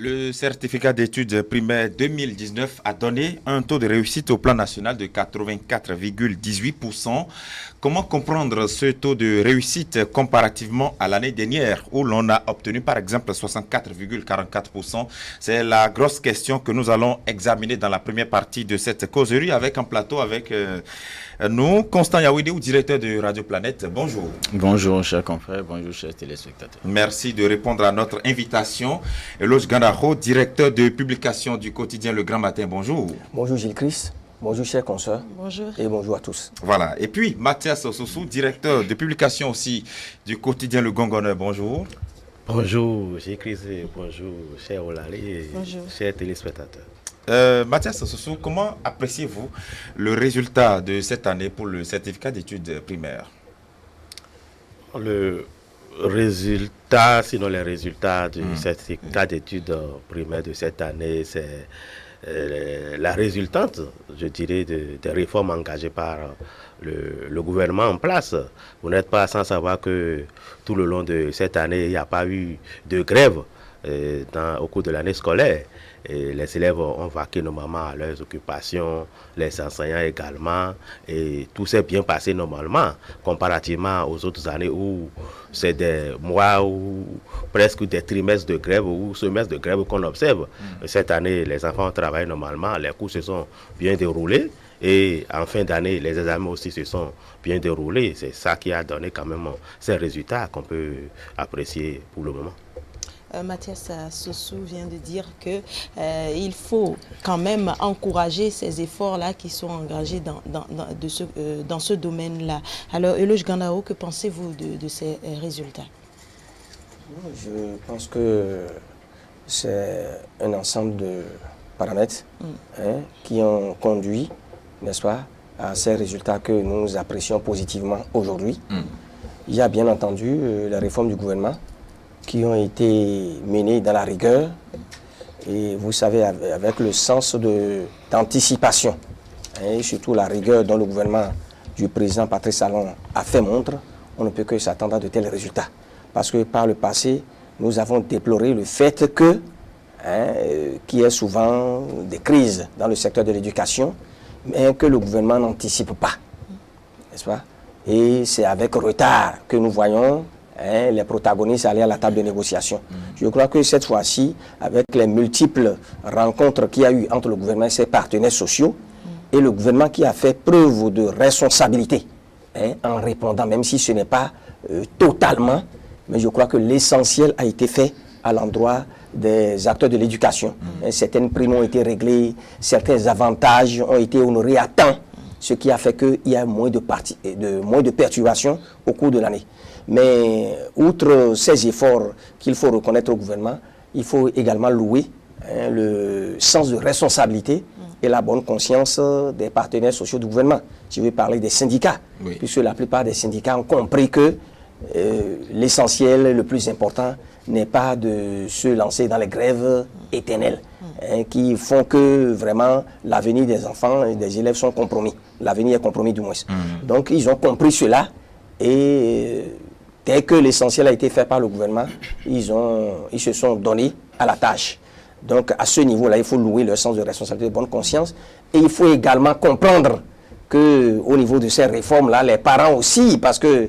Le certificat d'études primaires 2019 a donné un taux de réussite au plan national de 84,18%. Comment comprendre ce taux de réussite comparativement à l'année dernière où l'on a obtenu par exemple 64,44%? C'est la grosse question que nous allons examiner dans la première partie de cette causerie avec un plateau avec nous, Constant Yawidéou, directeur de Radio Planète. Bonjour. Bonjour, chers confrères. Bonjour, chers téléspectateurs. Merci de répondre à notre invitation. Eloge Gandaro, directeur de publication du quotidien Le Grand Matin. Bonjour. Bonjour, Gilles Christ. Bonjour, chers consoeurs. Bonjour. Et bonjour à tous. Voilà. Et puis, Mathias Sossou, directeur de publication aussi du quotidien Le Gongoneur. Bonjour. Bonjour, Gilles Christ. Bonjour, chers Olalé. Bonjour. Chers téléspectateurs. Mathias Sossou, comment appréciez-vous le résultat de cette année pour le certificat d'études primaires? Le résultat, sinon les résultats du certificat d'études primaires de cette année, c'est la résultante, je dirais, des réformes engagées par le gouvernement en place. Vous n'êtes pas sans savoir que tout le long de cette année, il n'y a pas eu de grève au cours de l'année scolaire. Et les élèves ont vaqué normalement à leurs occupations, les enseignants également, et tout s'est bien passé normalement, comparativement aux autres années où c'est des mois ou presque des trimestres de grève ou semestres de grève qu'on observe. Cette année, les enfants ont travaillé normalement, les cours se sont bien déroulés, et en fin d'année, les examens aussi se sont bien déroulés. C'est ça qui a donné quand même ces résultats qu'on peut apprécier pour le moment. Mathias Sossou vient de dire que il faut quand même encourager ces efforts-là qui sont engagés dans ce domaine-là. Alors, Eloge Gandao, que pensez-vous de ces résultats? Je pense que c'est un ensemble de paramètres qui ont conduit, n'est-ce pas, à ces résultats que nous apprécions positivement aujourd'hui. Il y a bien entendu la réforme du gouvernement qui ont été menées dans la rigueur et vous savez avec le sens d'anticipation et surtout la rigueur dont le gouvernement du président Patrice Talon a fait montre, on ne peut que s'attendre à de tels résultats. Parce que par le passé, nous avons déploré le fait que qu'il y ait souvent des crises dans le secteur de l'éducation, mais que le gouvernement n'anticipe pas, n'est-ce pas? Et c'est avec retard que nous voyons les protagonistes aller à la table de négociation. Je crois que cette fois-ci, avec les multiples rencontres qu'il y a eu entre le gouvernement et ses partenaires sociaux, et le gouvernement qui a fait preuve de responsabilité, en répondant, même si ce n'est pas totalement, mais je crois que l'essentiel a été fait à l'endroit des acteurs de l'éducation. Certaines primes ont été réglées, certains avantages ont été honorés à temps, ce qui a fait qu'il y a moins de perturbations au cours de l'année. Mais outre ces efforts qu'il faut reconnaître au gouvernement, il faut également louer le sens de responsabilité et la bonne conscience des partenaires sociaux du gouvernement. Je vais parler des syndicats, puisque la plupart des syndicats ont compris que l'essentiel, le plus important, n'est pas de se lancer dans les grèves éternelles qui font que vraiment l'avenir des enfants et des élèves sont compromis. L'avenir est compromis du moins. Donc ils ont compris cela et dès que l'essentiel a été fait par le gouvernement, ils se sont donnés à la tâche. Donc à ce niveau-là, il faut louer leur sens de responsabilité, de bonne conscience. Et il faut également comprendre qu'au niveau de ces réformes-là, les parents aussi, parce que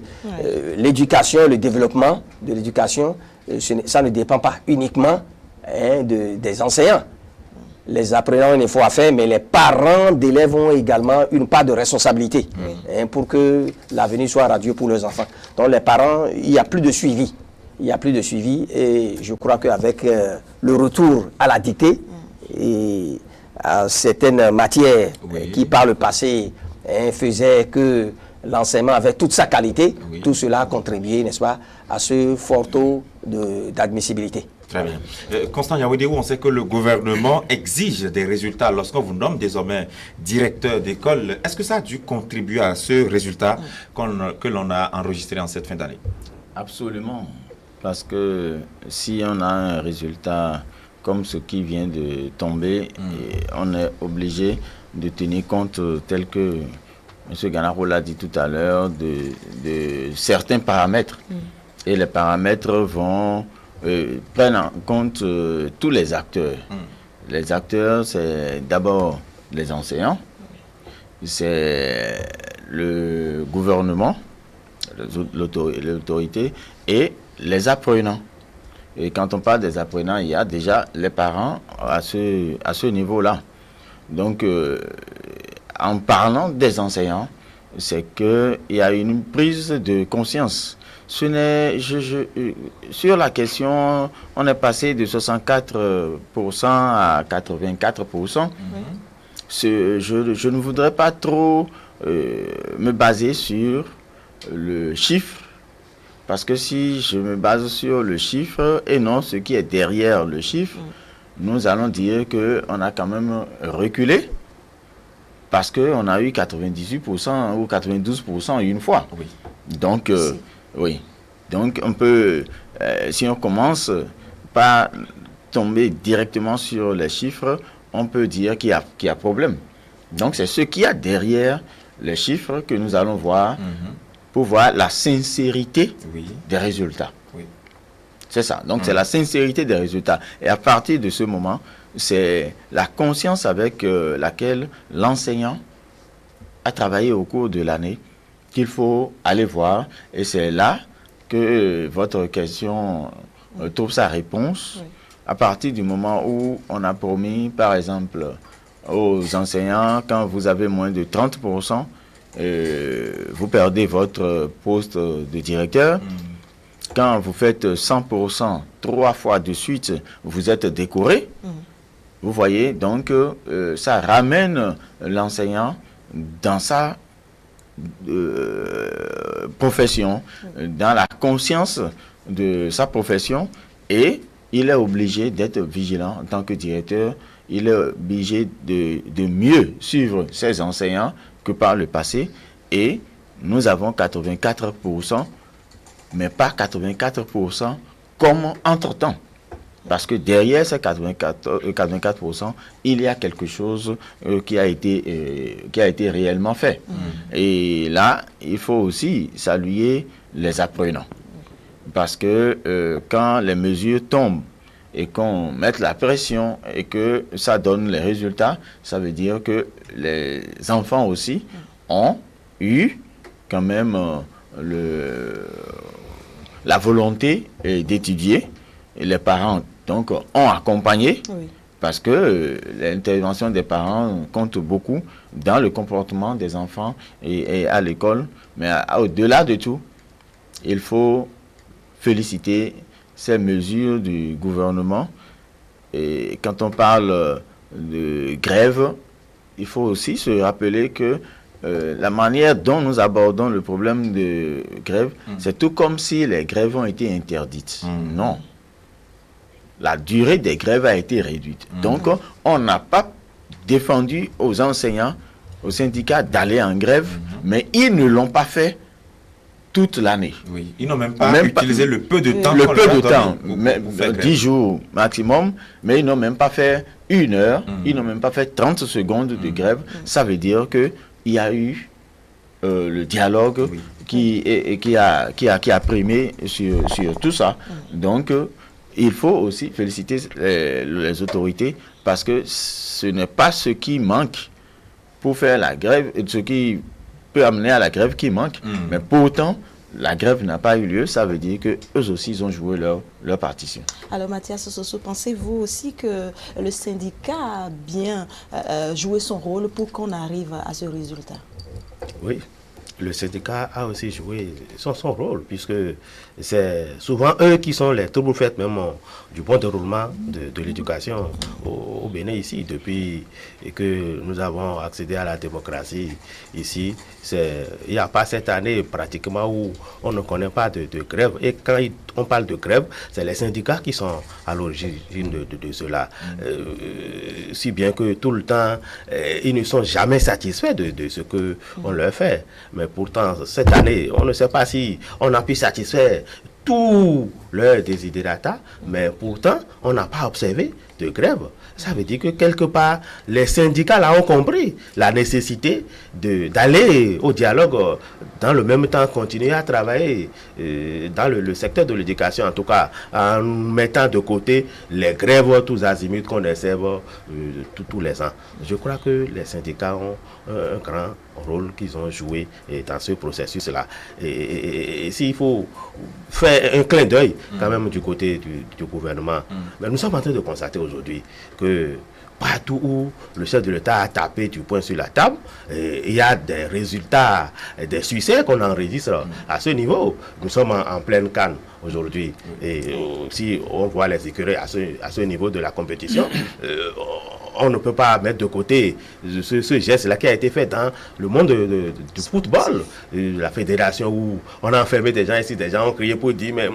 l'éducation, le développement de l'éducation, ça ne dépend pas uniquement des enseignants. Les apprenants ont un effort à faire, mais les parents d'élèves ont également une part de responsabilité pour que l'avenir soit radieux pour leurs enfants. Donc les parents, il n'y a plus de suivi. Il n'y a plus de suivi et je crois qu'avec le retour à la dictée et à certaines matières qui par le passé faisaient que l'enseignement avait toute sa qualité, tout cela a contribué, n'est-ce pas, à ce fort taux d'admissibilité. Très bien. Constant Yawidéou, on sait que le gouvernement exige des résultats lorsqu'on vous nomme désormais directeur d'école. Est-ce que ça a dû contribuer à ce résultat que l'on a enregistré en cette fin d'année? Absolument. Parce que si on a un résultat comme ce qui vient de tomber, on est obligé de tenir compte, tel que M. Ganaro l'a dit tout à l'heure, de certains paramètres. Et les paramètres vont prennent en compte tous les acteurs. Les acteurs, c'est d'abord les enseignants, c'est le gouvernement, l'autorité et les apprenants. Et quand on parle des apprenants, il y a déjà les parents à ce niveau-là. Donc, en parlant des enseignants, c'est qu'il y a une prise de conscience. Sur la question, on est passé de 64% à 84%. Je ne voudrais pas trop me baser sur le chiffre, parce que si je me base sur le chiffre et non ce qui est derrière le chiffre, nous allons dire qu'on a quand même reculé, parce qu'on a eu 98% ou 92% une fois. Oui. Donc, oui. Donc, on peut, si on commence par tomber directement sur les chiffres, on peut dire qu'il y a problème. Donc, c'est ce qu'il y a derrière les chiffres que nous allons voir pour voir la sincérité des résultats. Oui. C'est ça. Donc, c'est la sincérité des résultats. Et à partir de ce moment, c'est la conscience avec laquelle l'enseignant a travaillé au cours de l'année qu'il faut aller voir. Et c'est là que votre question trouve sa réponse. Oui. À partir du moment où on a promis, par exemple, aux enseignants, quand vous avez moins de 30%, vous perdez votre poste de directeur. Quand vous faites 100%, 3 fois de suite, vous êtes décoré. Vous voyez, donc ça ramène l'enseignant dans sa profession, dans la conscience de sa profession, et il est obligé d'être vigilant en tant que directeur. Il est obligé de mieux suivre ses enseignants que par le passé. Et nous avons 84%, mais pas 84% comme entre-temps. Parce que derrière ces 84%, il y a quelque chose qui a été réellement fait. Et là, il faut aussi saluer les apprenants. Parce que quand les mesures tombent et qu'on mette la pression et que ça donne les résultats, ça veut dire que les enfants aussi ont eu quand même la volonté d'étudier. Et les parents donc ont accompagné, parce que l'intervention des parents compte beaucoup dans le comportement des enfants et à l'école. Mais au-delà de tout, il faut féliciter ces mesures du gouvernement. Et quand on parle de grève, il faut aussi se rappeler que la manière dont nous abordons le problème de grève, c'est tout comme si les grèves ont été interdites. Non. La durée des grèves a été réduite. Donc, on n'a pas défendu aux enseignants, aux syndicats d'aller en grève, mais ils ne l'ont pas fait toute l'année. Oui. Ils n'ont même pas utilisé le peu de temps. Le peu de temps, 10 jours maximum, mais ils n'ont même pas fait 1 heure, ils n'ont même pas fait 30 secondes de grève. Ça veut dire qu'il y a eu le dialogue qui a primé sur tout ça. Donc, il faut aussi féliciter les autorités, parce que ce n'est pas ce qui manque pour faire la grève, ce qui peut amener à la grève qui manque. Mais pourtant, la grève n'a pas eu lieu. Ça veut dire qu'eux aussi, ils ont joué leur partition. Alors, Mathias Soso, pensez-vous aussi que le syndicat a bien joué son rôle pour qu'on arrive à ce résultat? Oui. Le syndicat a aussi joué son rôle, puisque c'est souvent eux qui sont les troubles-fêtes même du bon déroulement de l'éducation au Bénin ici. Depuis que nous avons accédé à la démocratie ici, il n'y a pas cette année pratiquement où on ne connaît pas de grève. Et quand on parle de grève, c'est les syndicats qui sont à l'origine de cela. Si bien que tout le temps, ils ne sont jamais satisfaits de ce qu'on leur fait. Mais pourtant, cette année, on ne sait pas si on a pu satisfaire tous leurs désidérata, mais pourtant, on n'a pas observé de grève. Ça veut dire que quelque part, les syndicats là ont compris la nécessité d'aller au dialogue, dans le même temps continuer à travailler dans le secteur de l'éducation, en tout cas en mettant de côté les grèves tous azimuts qu'on observe tous les ans. Je crois que les syndicats ont un grand rôle qu'ils ont joué dans ce processus-là. Et s'il faut faire un clin d'œil quand même du côté du gouvernement, mais nous sommes en train de constater aujourd'hui que partout où le chef de l'État a tapé du poing sur la table, il y a des résultats, des succès qu'on enregistre à ce niveau. Nous sommes en pleine canne aujourd'hui. Et si on voit les écuries à ce niveau de la compétition, on ne peut pas mettre de côté ce geste-là qui a été fait dans le monde du football. La fédération où on a enfermé des gens ici, des gens ont crié pour dire, mais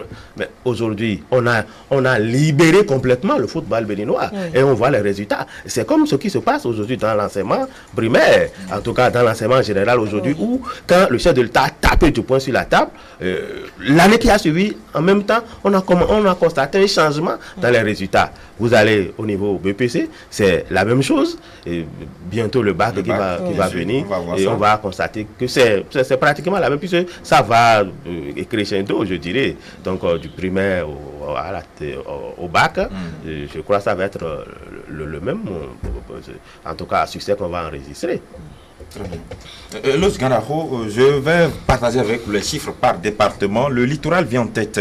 aujourd'hui, on a libéré complètement le football béninois et on voit les résultats. C'est comme ce qui se passe aujourd'hui dans l'enseignement primaire, en tout cas dans l'enseignement général aujourd'hui, où quand le chef de l'État a tapé du poing sur la table, l'année qui a suivi, en même temps, on a constaté un changement dans les résultats. Vous allez au niveau BPC, c'est la même chose. Et bientôt le bac qui va venir, on va constater que c'est pratiquement la même, puisque ça va crescendo, je dirais. Donc du primaire au bac, je crois que ça va être le même, en tout cas, succès qu'on va enregistrer. Très bien. Los Ganajo, je vais partager avec vous les chiffres par département. Le littoral vient en tête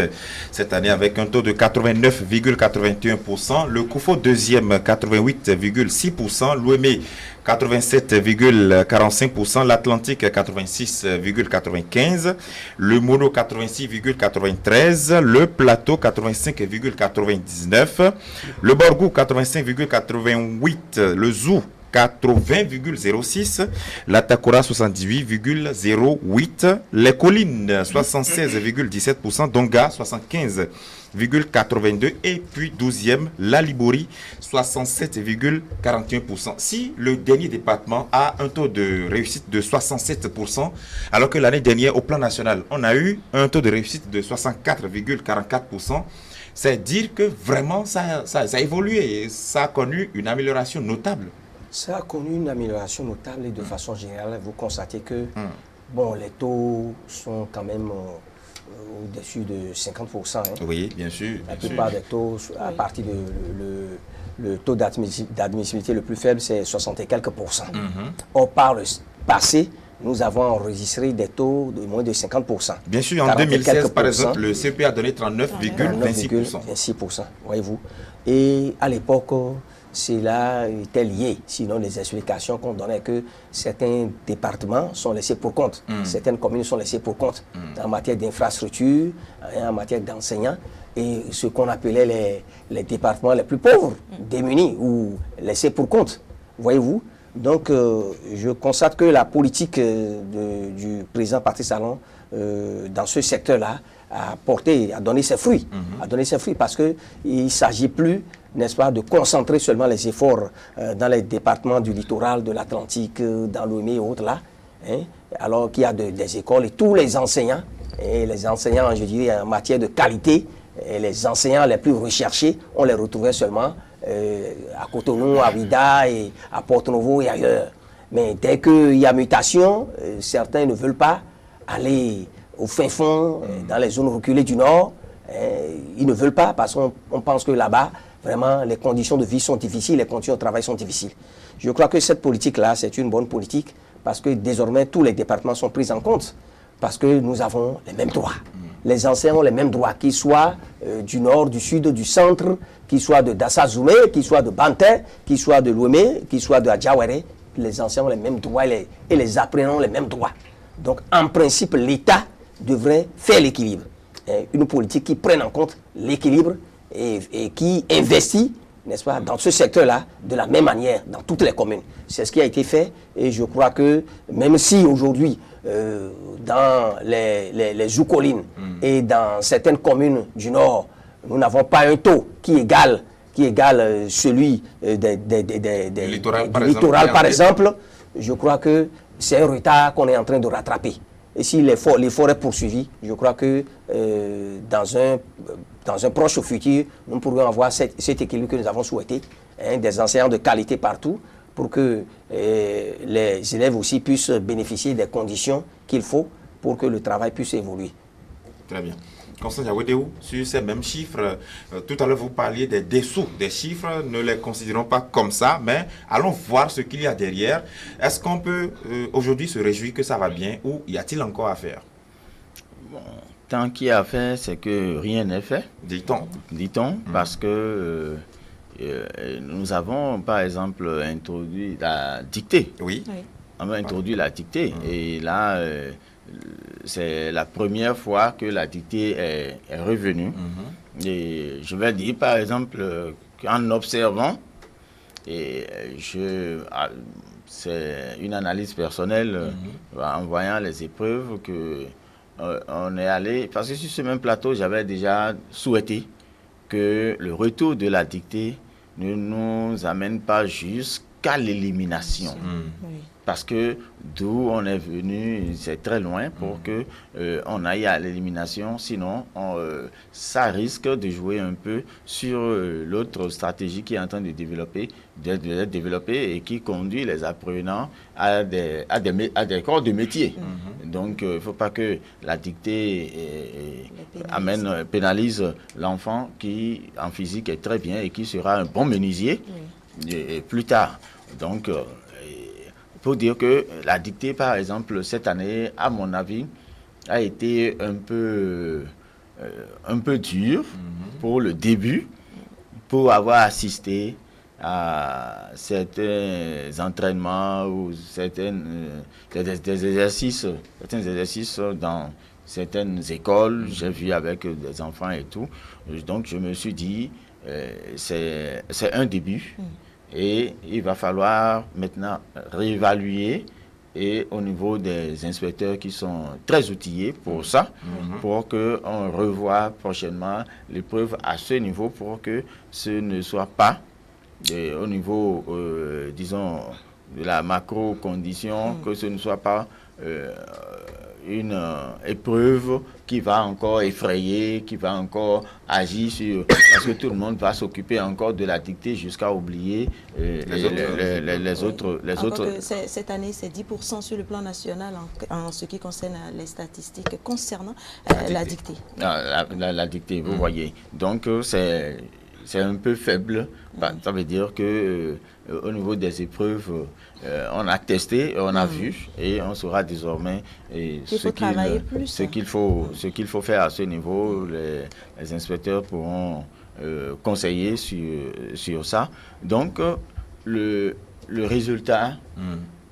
cette année avec un taux de 89,81%. Le Koufo deuxième, 88,6%. L'Ouémé, 87,45%. L'Atlantique, 86,95%. Le Mono, 86,93%. Le Plateau, 85,99%. Le Borgou, 85,88%. Le Zou, 80,06, la Takora 78,08, les collines 76,17%, Donga 75,82 et puis 12e, la Libori 67,41%. Si le dernier département a un taux de réussite de 67%, alors que l'année dernière au plan national, on a eu un taux de réussite de 64,44%, c'est dire que vraiment ça a évolué et ça a connu une amélioration notable. Ça a connu une amélioration notable et de façon générale, vous constatez que bon, les taux sont quand même au-dessus de 50%. Hein. Oui, bien sûr. La plupart des taux, à partir de le taux d'admissibilité le plus faible, c'est 60 et quelques %. Or, par le passé, nous avons enregistré des taux de moins de 50%. Bien sûr, en 2016, par exemple, le CP a donné 39,26%. Voyez-vous. Et à l'époque, cela était lié, sinon les explications qu'on donnait que certains départements sont laissés pour compte, certaines communes sont laissées pour compte en matière d'infrastructure, en matière d'enseignants, et ce qu'on appelait les départements les plus pauvres, démunis ou laissés pour compte, voyez-vous. Donc je constate que la politique du président Patrice Talon dans ce secteur-là a donné ses fruits, parce qu'il ne s'agit plus, n'est-ce pas, de concentrer seulement les efforts dans les départements du littoral, de l'Atlantique, dans l'Ouémé et autres là, hein, alors qu'il y a des écoles et tous les enseignants, je dirais, en matière de qualité, et les enseignants les plus recherchés, on les retrouvait seulement à Cotonou, à Ouida et à Porto-Novo et ailleurs. Mais dès qu'il y a mutation, certains ne veulent pas aller au fin fond, dans les zones reculées du Nord. Ils ne veulent pas parce qu'on pense que là-bas, vraiment, les conditions de vie sont difficiles, les conditions de travail sont difficiles. Je crois que cette politique-là, c'est une bonne politique parce que désormais, tous les départements sont pris en compte parce que nous avons les mêmes droits. Les enseignants ont les mêmes droits, qu'ils soient du Nord, du Sud, du Centre, qu'ils soient de Dassazoumé, qu'ils soient de Banté, qu'ils soient de Louémé, qu'ils soient de Adjawere. Les enseignants ont les mêmes droits et les apprenants ont les mêmes droits. Donc, en principe, l'État devrait faire l'équilibre. Une politique qui prenne en compte l'équilibre et qui investit, n'est-ce pas, dans ce secteur-là de la même manière dans toutes les communes. C'est ce qui a été fait et je crois que même si aujourd'hui, dans les Zoukolines et dans certaines communes du Nord, nous n'avons pas un taux qui égale celui du littoral, par exemple, je crois que c'est un retard qu'on est en train de rattraper. et si l'effort est poursuivi, je crois que dans un proche futur, nous pourrons avoir cet équilibre que nous avons souhaité, hein, des enseignants de qualité partout, pour que les élèves aussi puissent bénéficier des conditions qu'il faut pour que le travail puisse évoluer. Très bien. Constance Yawedeou, sur ces mêmes chiffres, tout à l'heure vous parliez des dessous des chiffres, ne les considérons pas comme ça, mais allons voir ce qu'il y a derrière. Est-ce qu'on peut aujourd'hui se réjouir que ça va bien ou y a-t-il encore à faire? Bon, tant qu'il y a à faire, c'est que rien n'est fait. Dit-on, parce que nous avons par exemple introduit la dictée. Oui. On a introduit la dictée et là... c'est la première fois que la dictée est revenue. Et je vais dire, par exemple, qu'en observant, c'est une analyse personnelle, en voyant les épreuves, on est allé... Parce que sur ce même plateau, j'avais déjà souhaité que le retour de la dictée ne nous amène pas jusqu'à l'élimination. Parce que d'où on est venu, c'est très loin pour que on aille à l'élimination. Sinon, ça risque de jouer un peu sur l'autre stratégie qui est en train de développer et qui conduit les apprenants à des corps de métier. Donc, il ne faut pas que la dictée pénalise l'enfant qui, en physique, est très bien et qui sera un bon menuisier et plus tard. Donc, il faut dire que la dictée, par exemple, cette année, à mon avis, a été un peu dure pour le début, pour avoir assisté à certains entraînements ou certains exercices dans certaines écoles. J'ai vu avec des enfants et tout. Donc, je me suis dit, c'est un début. Et il va falloir maintenant réévaluer et au niveau des inspecteurs qui sont très outillés pour ça, pour qu'on revoie prochainement l'épreuve à ce niveau pour que ce ne soit pas au niveau, disons, de la macro-condition, que ce ne soit pas une épreuve qui va encore effrayer, qui va encore agir sur... Parce que tout le monde va s'occuper encore de la dictée jusqu'à oublier les autres. Cette année, c'est 10% sur le plan national en ce qui concerne les statistiques concernant la dictée. La dictée, vous voyez. Donc, c'est un peu faible. Ça veut dire que au niveau des épreuves, on a testé, on a vu et on saura désormais ce qu'il faut faire à ce niveau. Les inspecteurs pourront conseiller sur ça. Donc, le résultat,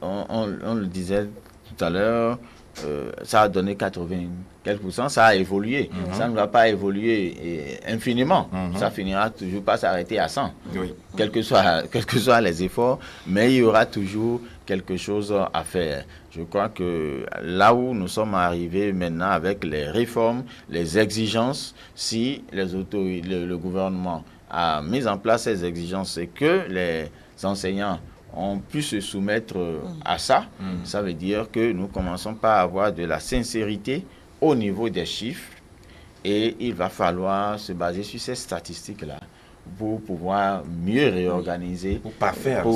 on le disait tout à l'heure, ça a donné 80 quelques %, ça a évolué. Ça ne va pas évoluer infiniment. Ça finira toujours pas s'arrêter à 100. Quels que soient les efforts, mais il y aura toujours quelque chose à faire. Je crois que là où nous sommes arrivés maintenant avec les réformes, les exigences, si le gouvernement a mis en place ces exigences et que les enseignants ont pu se soumettre à ça, ça veut dire que nous commençons par avoir de la sincérité au niveau des chiffres et il va falloir se baser sur ces statistiques-là pour pouvoir mieux réorganiser, pour pas faire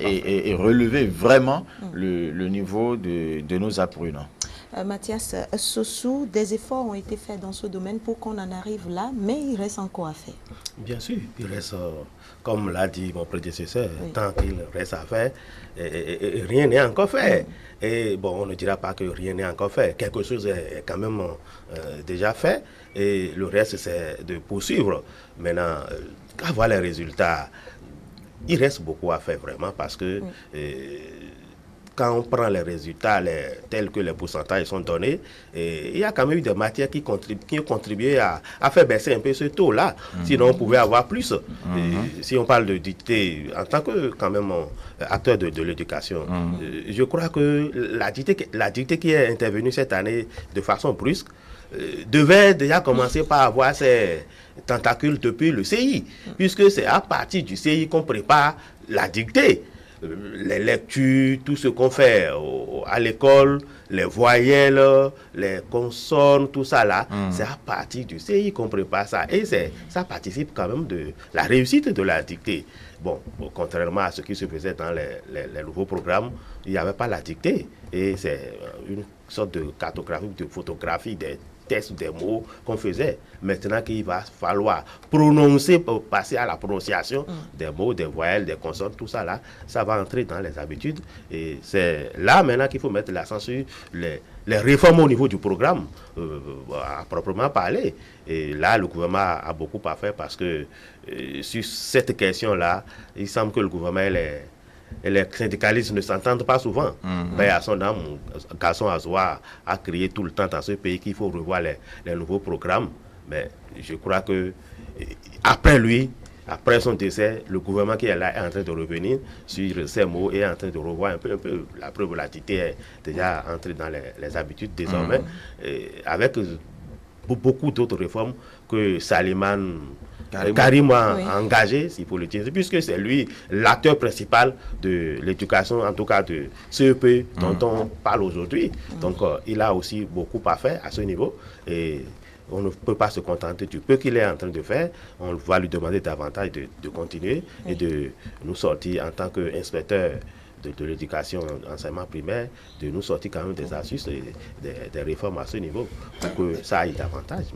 et relever vraiment le niveau de nos apprenants. Mathias Sossou, des efforts ont été faits dans ce domaine pour qu'on en arrive là, mais il reste encore à faire. Bien sûr, il reste, comme l'a dit mon prédécesseur, tant qu'il reste à faire, et rien n'est encore fait. Et bon, on ne dira pas que rien n'est encore fait. Quelque chose est quand même déjà fait, et le reste, c'est de poursuivre. Maintenant, avoir les résultats, il reste beaucoup à faire vraiment, parce que... quand on prend les résultats tels que les pourcentages sont donnés, il y a quand même eu des matières qui ont contribué à faire baisser un peu ce taux-là. Sinon, on pouvait avoir plus. Si on parle de dictée, en tant que quand même acteur de l'éducation, je crois que la dictée qui est intervenue cette année de façon brusque devait déjà commencer par avoir ses tentacules depuis le CI, puisque c'est à partir du CI qu'on prépare la dictée. Les lectures, tout ce qu'on fait à l'école, les voyelles, les consonnes, tout ça là, c'est à partir du CI qu'on prépare ça. Et ça participe quand même de la réussite de la dictée. Bon, contrairement à ce qui se faisait dans les nouveaux programmes, il n'y avait pas la dictée. Et c'est une sorte de cartographie, de photographie des textes, des mots qu'on faisait. Maintenant qu'il va falloir prononcer, passer à la prononciation des mots, des voyelles, des consonnes, tout ça là, ça va entrer dans les habitudes. Et c'est là maintenant qu'il faut mettre l'accent sur les réformes au niveau du programme, à proprement parler. Et là, le gouvernement a beaucoup à faire parce que sur cette question-là, il semble que le gouvernement et les syndicalistes ne s'entendent pas souvent. Mais à son âme, Gaston Azoua a crié tout le temps dans ce pays qu'il faut revoir les nouveaux programmes. Mais je crois que après lui, après son décès, le gouvernement qui est là est en train de revenir sur ces mots et est en train de revoir un peu. La preuve, la dictée est déjà entrée dans les habitudes désormais, avec beaucoup d'autres réformes que Saliman Karim a engagé, s'il faut le dire, puisque c'est lui l'acteur principal de l'éducation, en tout cas de CEP dont on parle aujourd'hui. Donc il a aussi beaucoup à faire à ce niveau et on ne peut pas se contenter du peu qu'il est en train de faire. On va lui demander davantage de continuer et de nous sortir en tant qu'inspecteur de l'éducation, enseignement primaire, de nous sortir quand même des astuces et des réformes à ce niveau pour que ça aille davantage.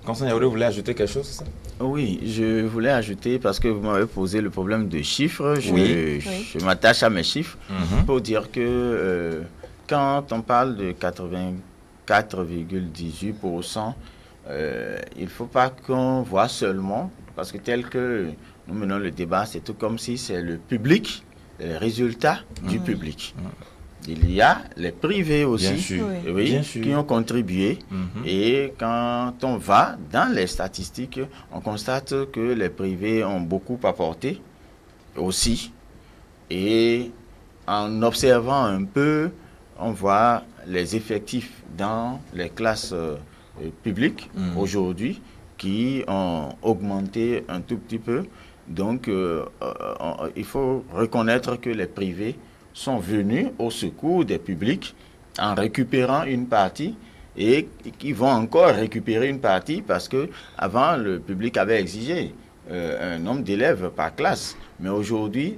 Conseiller, vous voulez ajouter quelque chose ça? Oui, je voulais ajouter, parce que vous m'avez posé le problème de chiffres, je m'attache à mes chiffres pour dire que quand on parle de 84,18%, il ne faut pas qu'on voit seulement, parce que tel que nous menons le débat, c'est tout comme si c'est le public, les résultats du public. Il y a les privés aussi, qui ont contribué. Et quand on va dans les statistiques, on constate que les privés ont beaucoup apporté aussi. Et en observant un peu, on voit les effectifs dans les classes publiques aujourd'hui qui ont augmenté un tout petit peu. Donc, il faut reconnaître que les privés sont venus au secours des publics en récupérant une partie et qui vont encore récupérer une partie parce que avant le public avait exigé un nombre d'élèves par classe. Mais aujourd'hui,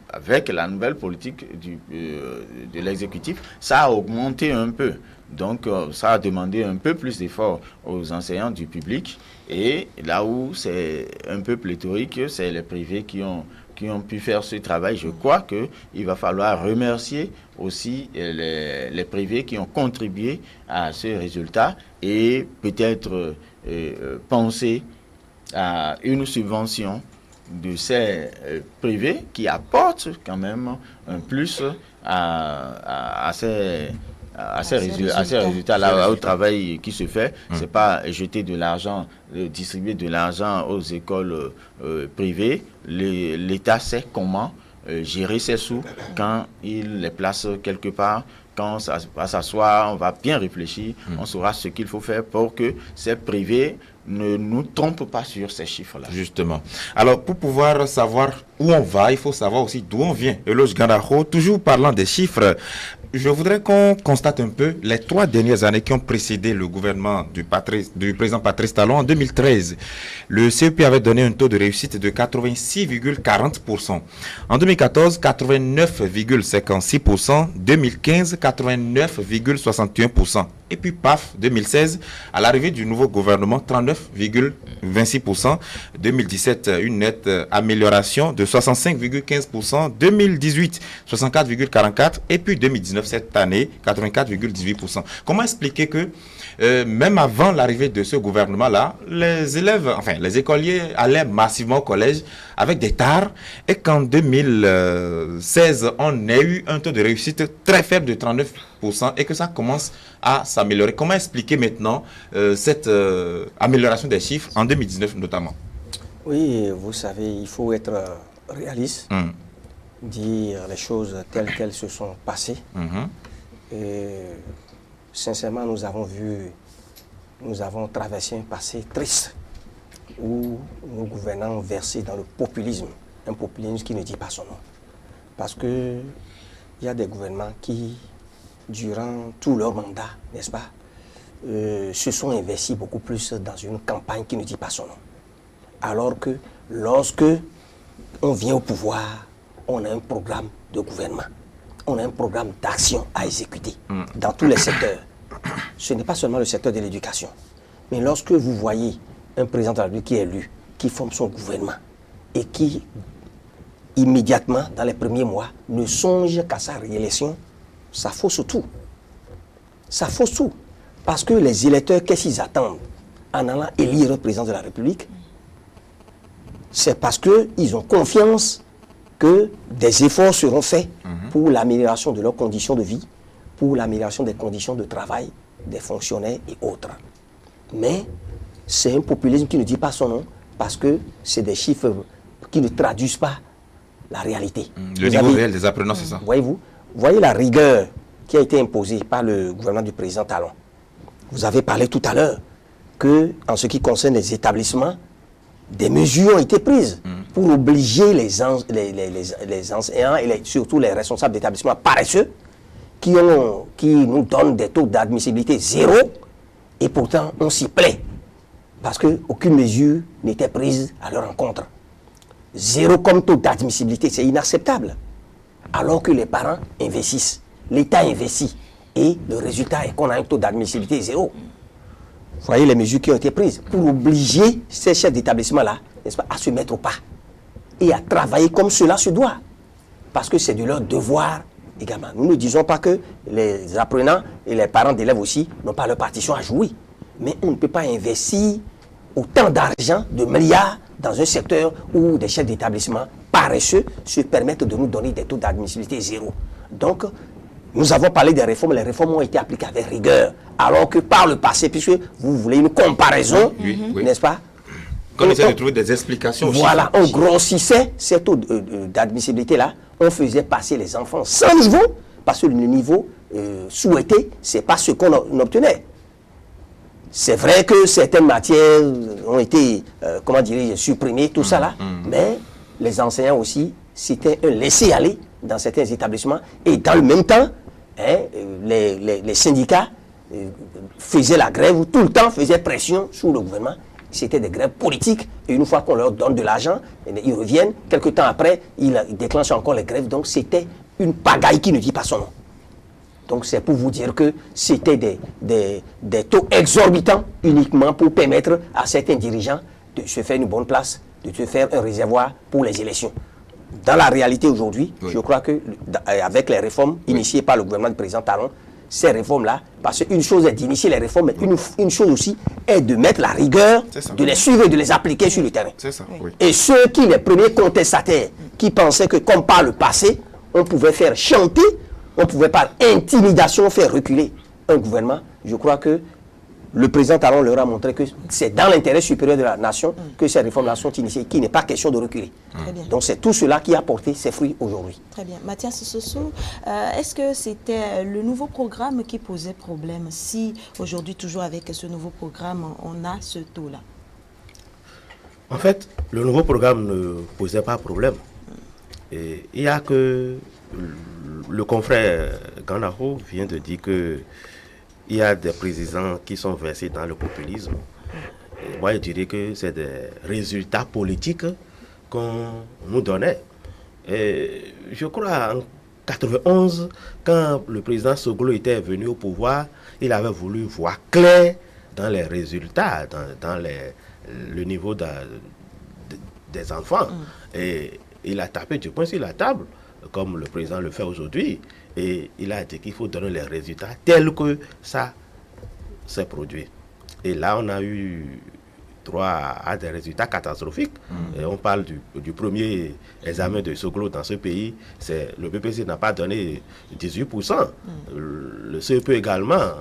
avec la nouvelle politique de l'exécutif, ça a augmenté un peu. Donc, ça a demandé un peu plus d'efforts aux enseignants du public. Et là où c'est un peu pléthorique, c'est les privés qui ont pu faire ce travail. Je crois qu'il va falloir remercier aussi les privés qui ont contribué à ce résultat et peut-être penser à une subvention de ces privés qui apportent quand même un plus à ces résultats-là, au travail qui se fait. C'est pas jeter de l'argent, distribuer de l'argent aux écoles privées. L'État sait comment gérer ses sous quand il les place quelque part. Quand ça va s'asseoir, on va bien réfléchir, on saura ce qu'il faut faire pour que ces privés ne nous trompent pas sur ces chiffres-là. Justement. Alors, pour pouvoir savoir où on va, il faut savoir aussi d'où on vient. Eloge Gandakho, toujours parlant des chiffres, je voudrais qu'on constate un peu les 3 dernières années qui ont précédé le gouvernement du président Patrice Talon. En 2013, le CEP avait donné un taux de réussite de 86,40%. En 2014, 89,56%. 2015, 89,61%. Et puis, paf, 2016, à l'arrivée du nouveau gouvernement, 39,26%. 2017, une nette amélioration de 65,15%. 2018, 64,44%. Et puis 2019, cette année, 84,18%. Comment expliquer que, même avant l'arrivée de ce gouvernement-là, les élèves, enfin, les écoliers allaient massivement au collège avec des tares et qu'en 2016, on a eu un taux de réussite très faible de 39% et que ça commence à s'améliorer. Comment expliquer maintenant cette amélioration des chiffres en 2019 notamment? Oui, vous savez, il faut être réaliste, dire les choses telles qu'elles se sont passées. Et sincèrement, nous avons traversé un passé triste où nos gouvernants ont versé dans le populisme, un populisme qui ne dit pas son nom. Parce qu'il y a des gouvernements qui durant tout leur mandat, n'est-ce pas, se sont investis beaucoup plus dans une campagne qui ne dit pas son nom. Alors que lorsque on vient au pouvoir, on a un programme de gouvernement, on a un programme d'action à exécuter dans tous les secteurs. Ce n'est pas seulement le secteur de l'éducation. Mais lorsque vous voyez un président de la République qui est élu, qui forme son gouvernement et qui, immédiatement, dans les premiers mois, ne songe qu'à sa réélection, ça fausse tout. Ça fausse tout. Parce que les électeurs, qu'est-ce qu'ils attendent en allant élire un président de la République? C'est parce qu'ils ont confiance que des efforts seront faits pour l'amélioration de leurs conditions de vie, pour l'amélioration des conditions de travail des fonctionnaires et autres. Mais c'est un populisme qui ne dit pas son nom parce que c'est des chiffres qui ne traduisent pas la réalité. Le niveau réel des apprenants, c'est ça. Voyez la rigueur qui a été imposée par le gouvernement du président Talon. Vous avez parlé tout à l'heure qu'en ce qui concerne les établissements, des mesures ont été prises pour obliger les enseignants et surtout les responsables d'établissements paresseux qui nous donnent des taux d'admissibilité zéro, et pourtant on s'y plaît parce qu'aucune mesure n'était prise à leur encontre. Zéro comme taux d'admissibilité, c'est inacceptable. Alors que les parents investissent, l'État investit, et le résultat est qu'on a un taux d'admissibilité zéro. Vous voyez les mesures qui ont été prises pour obliger ces chefs d'établissement-là, n'est-ce pas, à se mettre au pas et à travailler comme cela se doit. Parce que c'est de leur devoir également. Nous ne disons pas que les apprenants et les parents d'élèves aussi n'ont pas leur partition à jouer. Mais on ne peut pas investir autant d'argent, de milliards, dans un secteur où des chefs d'établissement paresseux se permettent de nous donner des taux d'admissibilité zéro. Donc, nous avons parlé des réformes, les réformes ont été appliquées avec rigueur, alors que par le passé, puisque vous voulez une comparaison, n'est-ce pas? Qu'on essaie de trouver des explications. Voilà, on grossissait ces taux d'admissibilité-là, on faisait passer les enfants sans niveau, parce que le niveau souhaité, ce n'est pas ce qu'on obtenait. C'est vrai que certaines matières ont été, comment dirais-je, supprimées, tout ça là, mais les enseignants aussi, c'était un laisser-aller dans certains établissements, et dans le même temps, les syndicats faisaient la grève, tout le temps faisaient pression sur le gouvernement. C'était des grèves politiques, et une fois qu'on leur donne de l'argent, ils reviennent, quelques temps après, ils déclenchent encore les grèves, donc c'était une pagaille qui ne dit pas son nom. Donc c'est pour vous dire que c'était des taux exorbitants uniquement pour permettre à certains dirigeants de se faire une bonne place, de se faire un réservoir pour les élections. Dans la réalité aujourd'hui, je crois que avec les réformes initiées par le gouvernement du président Talon, ces réformes-là, parce qu'une chose est d'initier les réformes, mais une chose aussi est de mettre la rigueur, de les suivre et de les appliquer sur le terrain. C'est ça, oui. Et ceux qui, les premiers contestataires, qui pensaient que comme par le passé, on pouvait faire chanter, on pouvait par intimidation faire reculer un gouvernement, je crois que le président Talon leur a montré que c'est dans l'intérêt supérieur de la nation que ces réformes-là sont initiées, qu'il n'est pas question de reculer. Donc c'est tout cela qui a porté ses fruits aujourd'hui. Très bien. Mathias Soso, est-ce que c'était le nouveau programme qui posait problème si aujourd'hui, toujours avec ce nouveau programme, on a ce taux-là? En fait, le nouveau programme ne posait pas problème. Et il y a que le confrère Ganaho vient de dire que il y a des présidents qui sont versés dans le populisme. Et moi, je dirais que c'est des résultats politiques qu'on nous donnait. Et je crois en 91, quand le président Soglo était venu au pouvoir, il avait voulu voir clair dans les résultats, dans le niveau des enfants. Et il a tapé du poing sur la table, comme le président le fait aujourd'hui. Et il a dit qu'il faut donner les résultats tels que ça s'est produit. Et là, on a eu droit à des résultats catastrophiques. Et on parle du premier examen de Soglo dans ce pays. Le BPC n'a pas donné 18%. Le CEP également,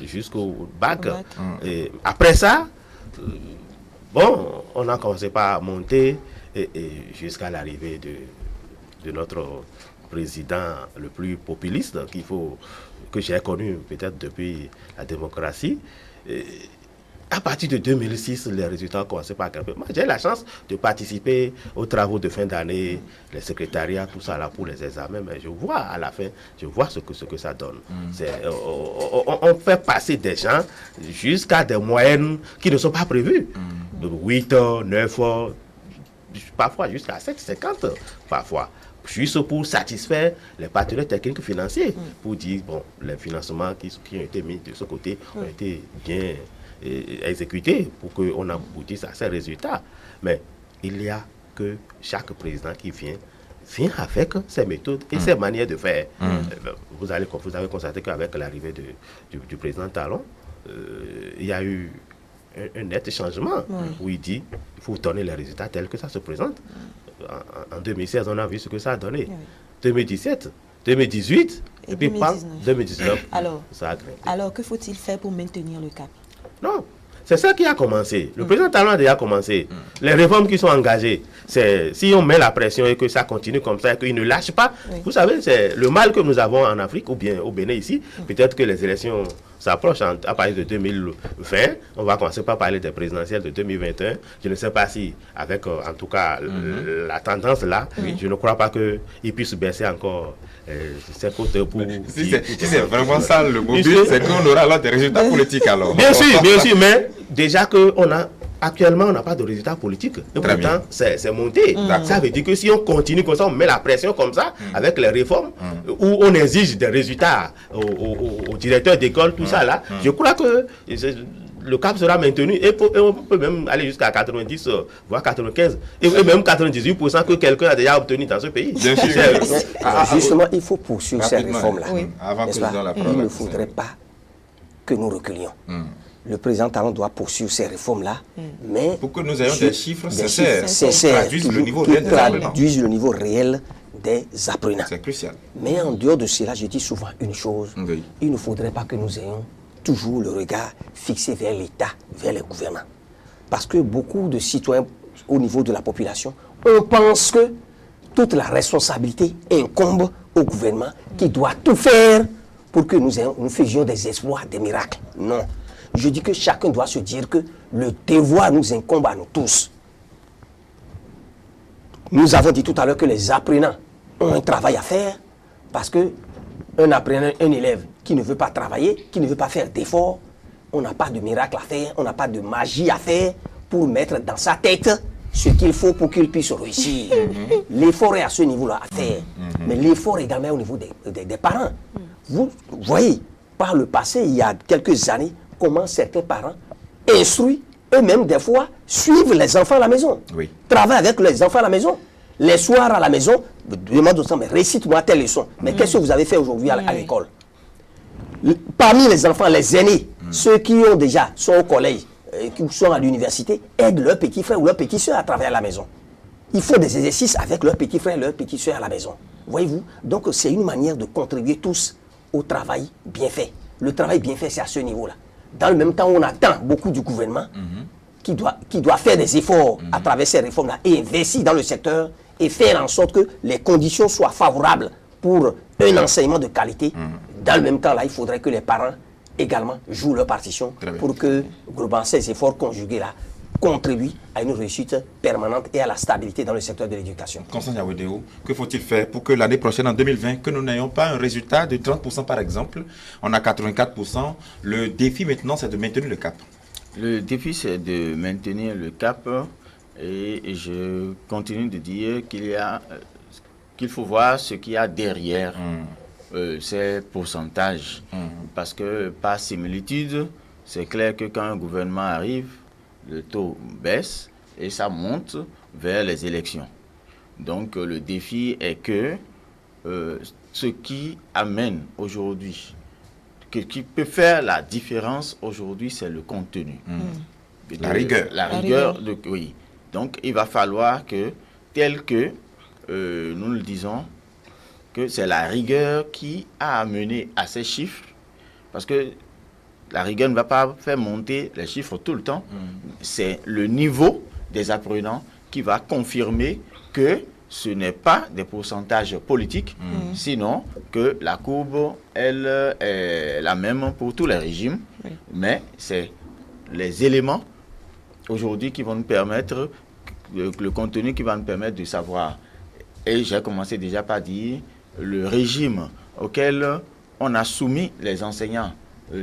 jusqu'au bac. Et après ça, bon, on a commencé par monter et jusqu'à l'arrivée de notre président le plus populiste que j'ai connu peut-être depuis la démocratie. à partir de 2006, les résultats ont commencé par grimper. Moi, j'ai eu la chance de participer aux travaux de fin d'année, les secrétariats, tout ça là pour les examens, mais je vois à la fin, je vois ce que ça donne. On fait passer des gens jusqu'à des moyennes qui ne sont pas prévues. De 8 heures, 9 heures, parfois jusqu'à 7,50 parfois. Juste pour satisfaire les partenaires techniques financiers, pour dire, bon, les financements qui ont été mis de ce côté ont été bien exécutés pour qu'on aboutisse à ces résultats. Mais il n'y a que chaque président qui vient avec ses méthodes et ses manières de faire. Vous avez constaté qu'avec l'arrivée du président Talon, il y a eu un net changement où il dit il faut donner les résultats tels que ça se présente. En 2016, on a vu ce que ça a donné. 2017, 2018, et puis 2019, ça a grimpé. Alors, que faut-il faire pour maintenir le cap? Non, c'est ça qui a commencé. Le président Talon a déjà commencé. Les réformes qui sont engagées, si on met la pression et que ça continue comme ça, et qu'il ne lâche pas, vous savez, c'est le mal que nous avons en Afrique, ou bien au Bénin ici. Peut-être que les élections s'approchent à partir de 2020. On va commencer par parler des présidentielles de 2021. Je ne sais pas si, avec en tout cas la tendance là, je ne crois pas qu'il puisse baisser encore ses côtes pour... Si c'est vraiment ça le mobile, c'est qu'on aura alors des résultats politiques alors. Bien sûr, mais déjà actuellement, on n'a pas de résultats politiques. Et pourtant, c'est monté. Ça veut dire que si on continue comme ça, on met la pression comme ça, avec les réformes, où on exige des résultats aux directeurs d'école, tout ça là, je crois que le cap sera maintenu et on peut même aller jusqu'à 90, voire 95, et même 98% que quelqu'un a déjà obtenu dans ce pays. Bien sûr. Justement, il faut poursuivre ces réformes-là. Avant que il ne faudrait pas que nous reculions. Le président Talon doit poursuivre ces réformes-là, mais pour que nous ayons des chiffres sincères, qui traduisent le niveau réel des apprenants. C'est crucial. Mais en dehors de cela, je dis souvent une chose, il ne faudrait pas que nous ayons toujours le regard fixé vers l'État, vers les gouvernants. Parce que beaucoup de citoyens au niveau de la population, on pense que toute la responsabilité incombe au gouvernement qui doit tout faire pour que nous faisions des exploits, des miracles. Non. Je dis que chacun doit se dire que le devoir nous incombe à nous tous. Nous avons dit tout à l'heure que les apprenants ont un travail à faire parce que un apprenant, un élève qui ne veut pas travailler, qui ne veut pas faire d'efforts, on n'a pas de miracle à faire, on n'a pas de magie à faire pour mettre dans sa tête ce qu'il faut pour qu'il puisse réussir. L'effort est à ce niveau-là à faire, mais l'effort également au niveau des parents. Vous voyez, par le passé, il y a quelques années, comment certains parents instruisent, eux-mêmes des fois, suivent les enfants à la maison. Travaillent avec les enfants à la maison. Les soirs à la maison, demandent aux enfants, mais récite-moi telle leçon. Mais qu'est-ce que vous avez fait aujourd'hui à l'école? Parmi les enfants, les aînés, ceux qui sont au collège, qui sont à l'université, aident leurs petits frères ou leurs petites soeurs à travailler à la maison. Ils font des exercices avec leurs petits frères et leurs petites soeurs à la maison. Voyez-vous? Donc c'est une manière de contribuer tous au travail bien fait. Le travail bien fait, c'est à ce niveau-là. Dans le même temps, on attend beaucoup du gouvernement qui doit faire des efforts à travers ces réformes-là et investir dans le secteur et faire en sorte que les conditions soient favorables pour un enseignement de qualité. Dans le même temps, là, il faudrait que les parents également jouent leur partition pour que, globalement, ces efforts conjugués-là contribuent à une réussite permanente et à la stabilité dans le secteur de l'éducation. Constant Yawedeo, que faut-il faire pour que l'année prochaine, en 2020, que nous n'ayons pas un résultat de 30% par exemple? On a 84%. Le défi maintenant, c'est de maintenir le cap. Le défi, c'est de maintenir le cap et je continue de dire qu'il faut voir ce qu'il y a derrière ces pourcentages. Parce que par similitude, c'est clair que quand un gouvernement arrive, le taux baisse et ça monte vers les élections. Donc le défi est que ce qui amène aujourd'hui, qui peut faire la différence aujourd'hui, c'est le contenu. La rigueur. La rigueur, oui. Donc il va falloir que, tel que nous le disons, que c'est la rigueur qui a amené à ces chiffres, parce que la rigueur ne va pas faire monter les chiffres tout le temps. C'est le niveau des apprenants qui va confirmer que ce n'est pas des pourcentages politiques, sinon que la courbe, elle est la même pour tous les régimes, mais c'est les éléments aujourd'hui qui vont nous permettre, le contenu qui va nous permettre de savoir. Et j'ai commencé déjà par dire le régime auquel on a soumis les enseignants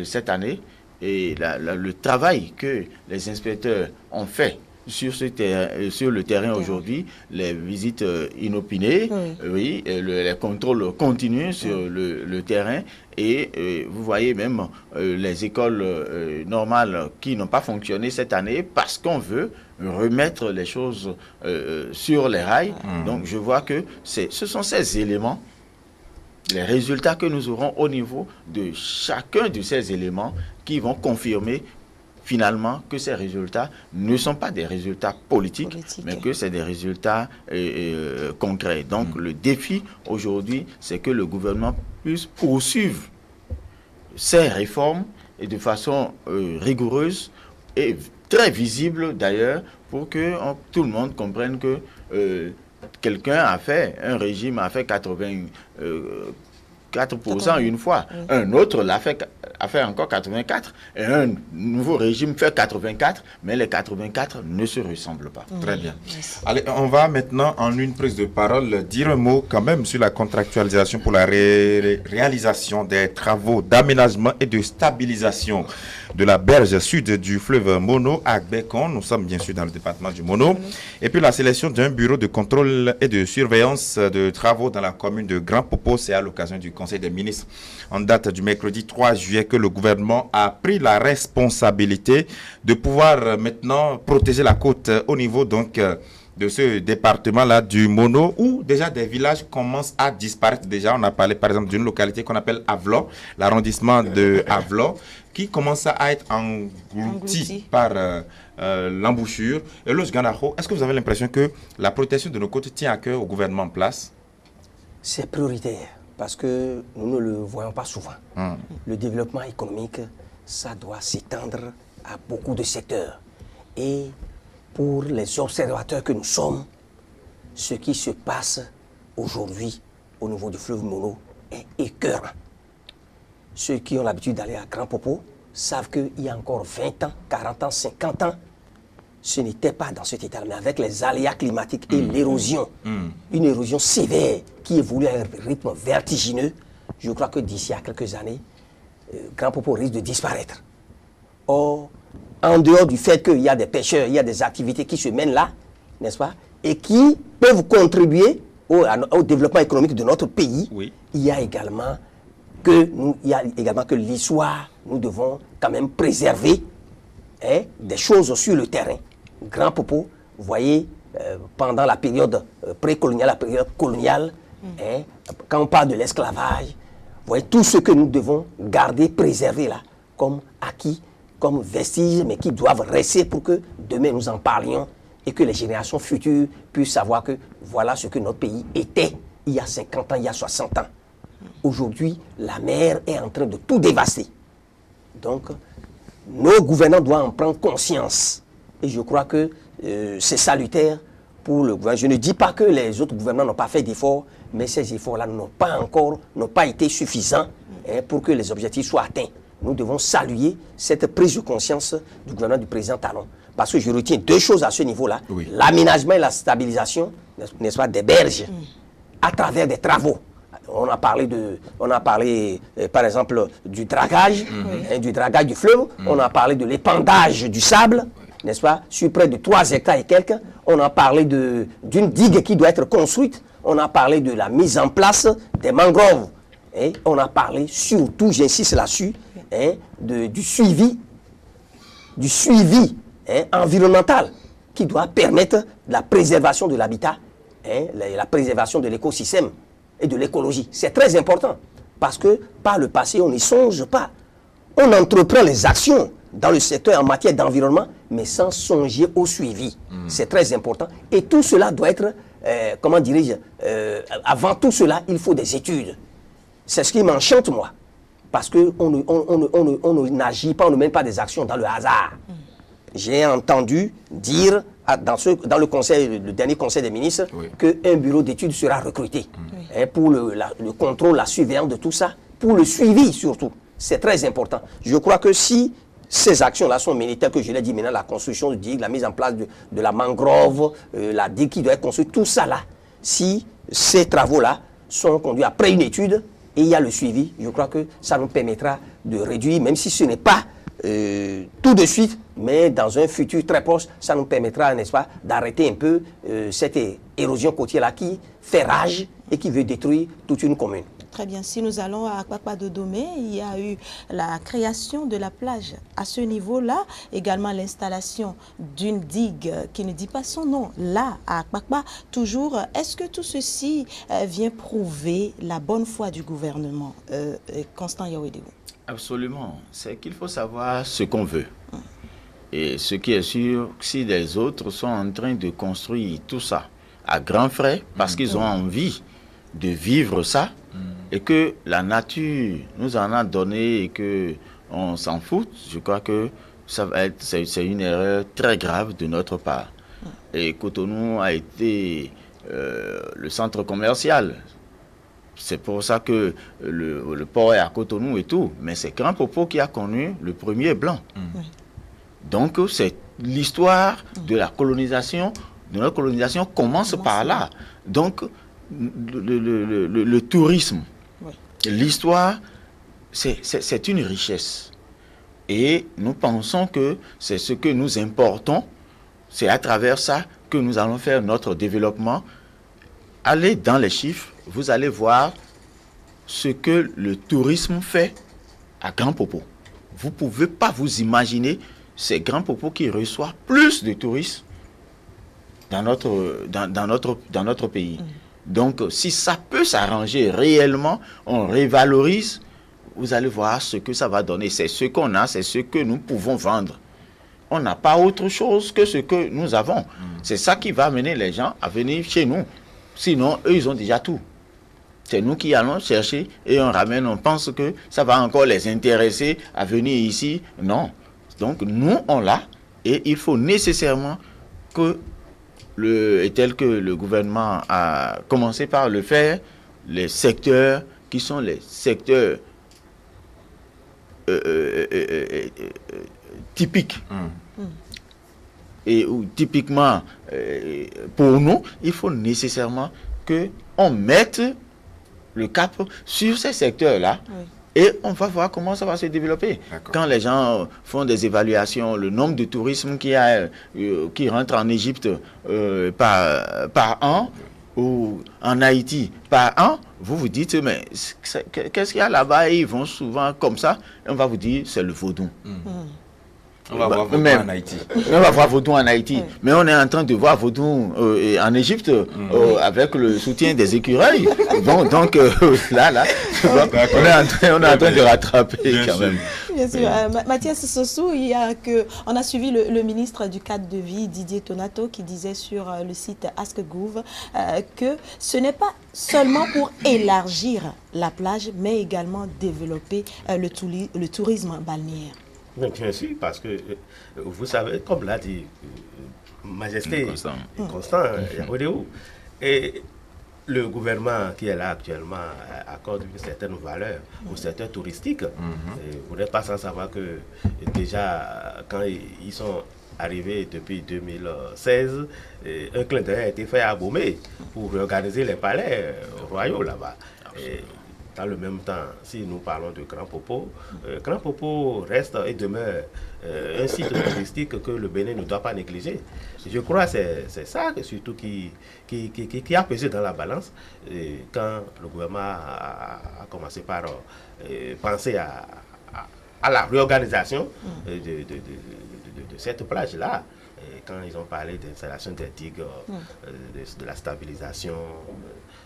cette année et le travail que les inspecteurs ont fait sur le terrain aujourd'hui, les visites inopinées, les contrôles continus sur le terrain et vous voyez même les écoles normales qui n'ont pas fonctionné cette année parce qu'on veut remettre les choses sur les rails. Donc je vois que ce sont ces éléments, les résultats que nous aurons au niveau de chacun de ces éléments qui vont confirmer finalement que ces résultats ne sont pas des résultats politiques, mais que c'est des résultats concrets. Donc le défi aujourd'hui, c'est que le gouvernement puisse poursuivre ces réformes et de façon rigoureuse et très visible d'ailleurs, pour que tout le monde comprenne que quelqu'un a fait, un régime a fait 4% une fois, un autre a fait encore 84, et un nouveau régime fait 84, mais les 84 ne se ressemblent pas. Très bien. Allez, on va maintenant, en une prise de parole, dire un mot quand même sur la contractualisation pour la réalisation des travaux d'aménagement et de stabilisation de la berge sud du fleuve Mono à Gbekon. Nous sommes bien sûr dans le département du Mono. Et puis la sélection d'un bureau de contrôle et de surveillance de travaux dans la commune de Grand Popo, c'est à l'occasion du Conseil des ministres en date du mercredi 3 juillet que le gouvernement a pris la responsabilité de pouvoir maintenant protéger la côte au niveau donc de ce département-là du Mono, où déjà des villages commencent à disparaître. Déjà, on a parlé par exemple d'une localité qu'on appelle Avlo, l'arrondissement de Avlo, qui commence à être englouti par l'embouchure. Et Eloge Ganaho, est-ce que vous avez l'impression que la protection de nos côtes tient à cœur au gouvernement en place? C'est prioritaire, parce que nous ne le voyons pas souvent. Le développement économique, ça doit s'étendre à beaucoup de secteurs. Et pour les observateurs que nous sommes, ce qui se passe aujourd'hui au niveau du fleuve Mono est écœurant. Ceux qui ont l'habitude d'aller à Grand Popo savent qu'il y a encore 20 ans, 40 ans, 50 ans, ce n'était pas dans cet état, mais avec les aléas climatiques et l'érosion, une érosion sévère qui évolue à un rythme vertigineux, je crois que d'ici à quelques années, Grand Popo risque de disparaître. Or, en dehors du fait qu'il y a des pêcheurs, il y a des activités qui se mènent là, n'est-ce pas, et qui peuvent contribuer au développement économique de notre pays, il y a également que l'histoire, nous devons quand même préserver des choses sur le terrain. Grand Popo, vous voyez, pendant la période précoloniale, la période coloniale, quand on parle de l'esclavage, vous voyez tout ce que nous devons garder, préserver là, comme acquis, comme vestiges, mais qui doivent rester pour que demain nous en parlions et que les générations futures puissent savoir que voilà ce que notre pays était il y a 50 ans, il y a 60 ans. Aujourd'hui, la mer est en train de tout dévaster. Donc, nos gouvernants doivent en prendre conscience. Et je crois que c'est salutaire pour le gouvernement. Je ne dis pas que les autres gouvernements n'ont pas fait d'efforts, mais ces efforts-là n'ont pas été suffisants pour que les objectifs soient atteints. Nous devons saluer cette prise de conscience du gouvernement du président Talon. Parce que je retiens deux choses à ce niveau-là. L'aménagement et la stabilisation, n'est-ce pas, des berges à travers des travaux. On a parlé par exemple du dragage, du dragage du fleuve. On a parlé de l'épandage du sable, n'est-ce pas, sur près de 3 hectares et quelques. On a parlé d'une digue qui doit être construite. On a parlé de la mise en place des mangroves. Et on a parlé surtout, j'insiste là-dessus, du suivi environnemental qui doit permettre la préservation de l'habitat, la préservation de l'écosystème et de l'écologie. C'est très important parce que par le passé, on n'y songe pas. On entreprend les actions dans le secteur en matière d'environnement, mais sans songer au suivi. C'est très important. Et tout cela doit être, comment dirais-je, avant tout cela, il faut des études. C'est ce qui m'enchante, moi. Parce qu'on n'agit pas, on ne mène pas des actions dans le hasard. J'ai entendu dire dans le dernier conseil des ministres qu'un bureau d'études sera recruté pour le contrôle, la surveillance de tout ça, pour le suivi surtout. C'est très important. Je crois que si ces actions-là sont menées, telles que je l'ai dit maintenant, la construction de digues, la mise en place de la mangrove, la digue qui doit être construite, tout ça là, si ces travaux-là sont conduits après une étude et il y a le suivi, je crois que ça nous permettra de réduire, même si ce n'est pas tout de suite, mais dans un futur très proche, ça nous permettra, n'est-ce pas, d'arrêter un peu cette érosion côtière-là qui fait rage et qui veut détruire toute une commune. Très bien. Si nous allons à Akpakpa de Domé, il y a eu la création de la plage. À ce niveau-là, également l'installation d'une digue qui ne dit pas son nom. Là, à Akpakpa, toujours, est-ce que tout ceci vient prouver la bonne foi du gouvernement, Constant Yawedewou? Absolument. C'est qu'il faut savoir ce qu'on veut. Et ce qui est sûr, si les autres sont en train de construire tout ça à grands frais, parce qu'ils ont envie de vivre ça, et que la nature nous en a donné et qu'on s'en fout, je crois que c'est une erreur très grave de notre part. Et Cotonou a été le centre commercial. C'est pour ça que le port est à Cotonou et tout. Mais c'est Grand Popo qui a connu le premier blanc. Donc, c'est l'histoire de la colonisation, de notre colonisation commence par là. Donc, le tourisme, l'histoire, c'est une richesse. Et nous pensons que c'est ce que nous importons. C'est à travers ça que nous allons faire notre développement. Allez dans les chiffres, vous allez voir ce que le tourisme fait à Grand Popo. Vous ne pouvez pas vous imaginer ces Grand Popo qui reçoivent plus de touristes dans notre pays. Donc, si ça peut s'arranger réellement, on révalorise, vous allez voir ce que ça va donner. C'est ce qu'on a, c'est ce que nous pouvons vendre. On n'a pas autre chose que ce que nous avons. C'est ça qui va amener les gens à venir chez nous. Sinon, eux, ils ont déjà tout. C'est nous qui allons chercher et on ramène, on pense que ça va encore les intéresser à venir ici. Non. Donc, nous, on l'a et il faut nécessairement que, tel que le gouvernement a commencé par le faire, les secteurs qui sont les secteurs typiques. Et où, typiquement, pour nous, il faut nécessairement qu'on mette le cap sur ces secteurs-là. Et on va voir comment ça va se développer. Quand les gens font des évaluations, le nombre de tourisme qui rentre en Égypte par an, ou en Haïti par an, vous vous dites, mais qu'est-ce qu'il y a là-bas? Et ils vont souvent comme ça, et on va vous dire, c'est le vaudou. On va voir vaudou en Haïti. On va voir vaudou en Haïti. Mais on est en train de voir vaudou en Égypte avec le soutien des écureuils. Donc là, on est en train de rattraper quand même. Bien sûr. Mathias Sossou, on a suivi le ministre du cadre de vie, Didier Tonato, qui disait sur le site AskGouv que ce n'est pas seulement pour élargir la plage, mais également développer le tourisme balnéaire. Bien sûr, parce que vous savez, comme l'a dit Majesté Constant Yawedewou, et le gouvernement qui est là actuellement accorde une certaine valeur au secteur touristique. Vous n'êtes pas sans savoir que déjà, quand ils sont arrivés depuis 2016, un clin d'œil a été fait à Bomé pour réorganiser les palais royaux là-bas. Dans le même temps, si nous parlons de Grand Popo reste et demeure un site touristique que le Bénin ne doit pas négliger. Je crois que c'est ça surtout qui a pesé dans la balance quand le gouvernement a commencé par penser à la réorganisation de cette plage-là. Quand ils ont parlé d'installation des digues, de la stabilisation,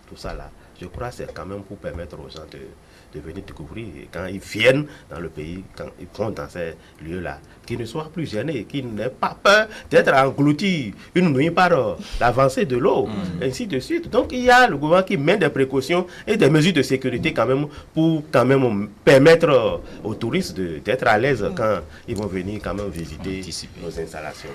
tout ça là, je crois que c'est quand même pour permettre aux gens de venir découvrir. Et quand ils viennent dans le pays, quand ils vont dans ces lieux-là, qu'ils ne soient plus gênés, qu'ils n'aient pas peur d'être engloutis une nuit par l'avancée de l'eau, ainsi de suite. Donc il y a le gouvernement qui met des précautions et des mesures de sécurité quand même pour quand même permettre aux touristes d'être à l'aise quand ils vont venir quand même visiter nos installations.